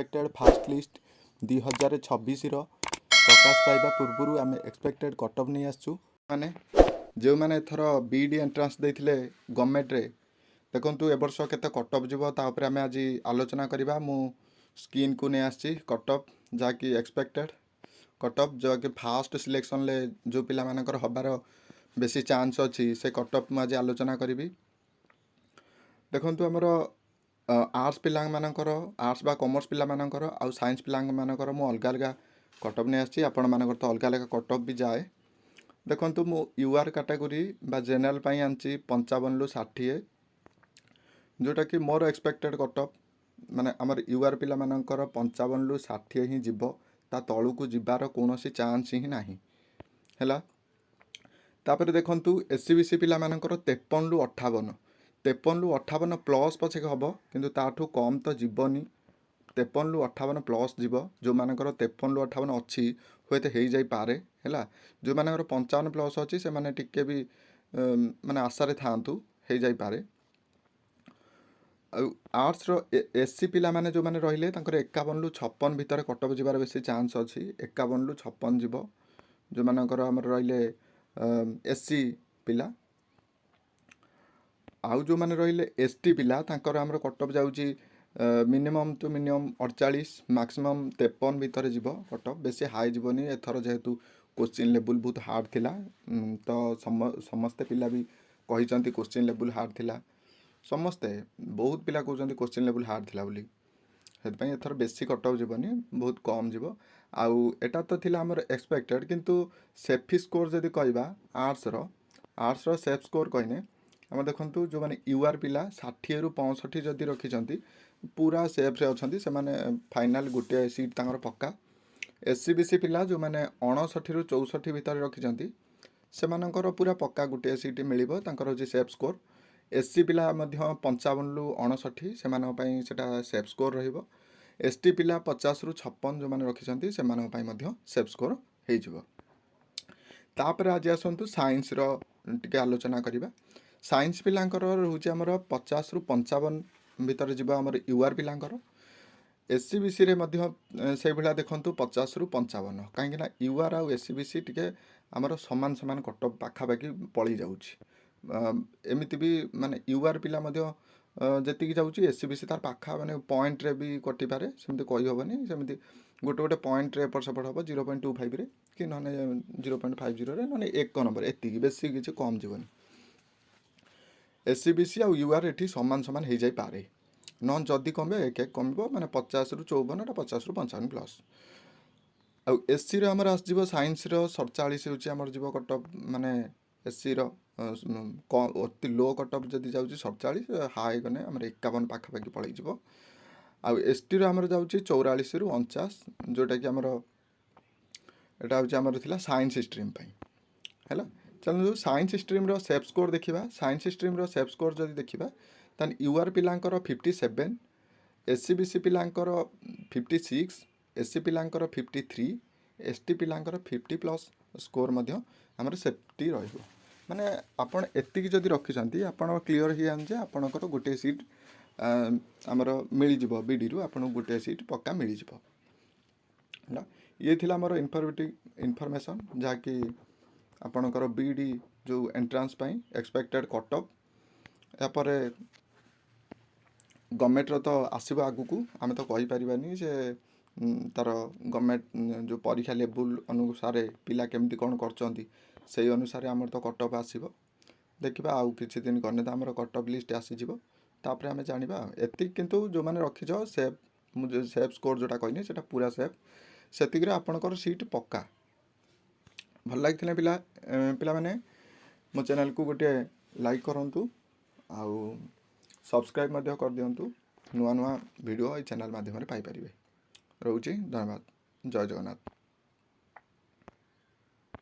Expected fast list 2026 प्रकाश पाइबा पूर्व आम एक्सपेक्टेड कटअप नहीं आसचु माने जो मैंने एथर बीडी एंट्रांस देते गवर्नमेंट रे देखु ए वर्ष केते कटअप जीवो तापर आम आज आलोचना करवा मु स्क्रीन को नहीं आसी कटअप जहाँकि एक्सपेक्टेड कटअप जो कि फास्ट सिलेक्शन ले जो पिला मानकर हबार बेसी चांस अच्छी से कटअप मुझे आलोचना करी देखु आमर आर्ट्स पिला आर्ट्स बा कॉमर्स पिला आउ साइंस पिला मु अलग अलग कटअप नहीं आसी आपण मानकर तो अलग अलग कटअप भी जाए देखु मु यूआर कैटेगरी बा जेनरल पाई आंची 55 ରୁ 60 जोटा कि मोर एक्सपेक्टेड कटअप माने आमर यूआर पिला 55 ରୁ 60 ही जीव ता तलू को जीवार कौन चांस ही ना है। तापर देखु एससीबीसी पिला 53 ରୁ 58 53 ରୁ 58 प्लस पछे हम किंतु ताठू कम तो जीवनी 53 ରୁ 58 प्लस जीव जो मानकर 53 ରୁ 58 अच्छी हुए तो हो जापे है जो मानकर 55 प्लस अच्छी से माने टिके भी माने आशारे थांतु हो जापे। आर्ट्स एससी पिला माने जो माने रहिले 51 ରୁ 56 भितर कटअप जीवार बेसी चांस अच्छी 51 ରୁ 56 जीव जो मानकर आमर रहिले एससी पिला आउ जो मैंने रहिले एसटी पिला तांकर आमर कटअप जाउची मिनिमम टू मिनिमम 48 मैक्सिमम 53 भितर जीव कटअप बेसी हाई जीवनी एथर जेहेतु क्वेश्चन लेवल बहुत हार्ड थिला तो समस्ते पिला भी कहिसंती क्वेश्चन लेवल हार्ड थिला समस्ते बहुत पिला कहउसंती क्वेश्चन लेवल हार्ड थिला बोली हेतपई एथर बेसी कटअप जीवनी बहुत कम जीव आउ एटा तो थिला हमर एक्सपेक्टेड किंतु सेफी स्कोर जदि कहबा आर्ट्स रो सेफ स्कोर कहने आम देखु जो मैंने यूआर पिला 60 ରୁ 65 जदि रखिंट पूरा सेफ्रे अच्छा से मैंने फाइनाल गोटे सीट तंकर पक्का एससीबीसी पिला जो मैंने 59 ରୁ 64 भितर रखिंट से पूरा पक्का गोटे सीट मिल हूँ सेफ स्कोर एससी पिला 55 ରୁ 59 से सेफ स्कोर रसटी पिला 50 ରୁ 56 जो मैंने रखिंट से सेफ स्कोर होपर आज आसतु साइंस टे आलोचना करवा साइंस पिलांकर रोचे आमर 50 ରୁ 55 भितर जीव आमर यूआर पिलांकर एससीबीसी रे से भाया देखु 50 ରୁ 55 कहीं यूआर आउ एससीबीसी टे आमर सामान सामान कटअप पाखापाखि पलि जामती भी माने यूआर पिला जी जाऊँगी एससीबीसी तार पाखा माने पॉइंट रे भी कटिपारे सेमती कहीहबनी सेमती गोटे गोटे पॉइंट रे एपट सेपट हम 0.25 रे कि ना 0.50 रे ना 1 नंबर एति बेसी किसी कम जीवन एससीबीसी आउ यूआर एठी समान समान हो जापे न जदि कम एक कम माने 50 ରୁ 54 50 ରୁ 55 प्लस आउ एससी रो हमर आसजिवो साइंस रो 47 होची हमर जीवो कटअप माने एससी रो अति लो कटअप जदि जाउची 47 हाई गने हमर 51 पाखा पाखी पळै जीवो आउ एसटी रो हमर जाउची 44 ରୁ 49 जोटा कि हमर एटा होची हमर थिला साइंस स्ट्रीम पई हैला। चलो साइंस स्ट्रीम रो सेफ स्कोर देखा साइंस स्ट्रीम रो सेफ स्कोर जदि देखा तान यूआर पिलांकर 57 एससीबीसी पिलांकर 56 एससी पिलांकर 53 एसटी पिलांकर 50 प्लस स्कोर आमर सेफ्टी रहिबो माने आपण एतिकी जदि रखिसंती आपण क्लियर ही आन जे आपणकर गोटे सीट आमर मिल जिवो बीडी रु आपण गोटे सीट पक्का मिल जिवो ना ये थिला हमर इन्फॉर्मेशन जहाँकि आपणकर बीडी जो एंट्रांस पाई एक्सपेक्टेड कटअप यापर गवर्नमेंट रो तो आसब आगु को आम तो कही परिबानी जे तार गवर्नमेंट जो परीक्षा लेवल अनुसार पिला केमती कौन करचंती से अनुसार आमर तो कटअप आसीबो देखिबा आउ किछि दिन करने तो आमर कटअप लिस्ट आसीजिवो तापर आमे जानिबा एति किंतु जो माने रखिज सेफ स्कोर जोटा कहनी सेटा पूरा सेफ सेतिकरे आपणकर सीट पक्का भल लगी पिला पिला माने मो चैनल को गोटे लाइक करंतु आउ सब्सक्राइब मध्य कर दियंतु नुआ नुआ वीडियो ए चैनल माध्यम पाई परिबे। रहउची धन्यवाद जय जगन्नाथ।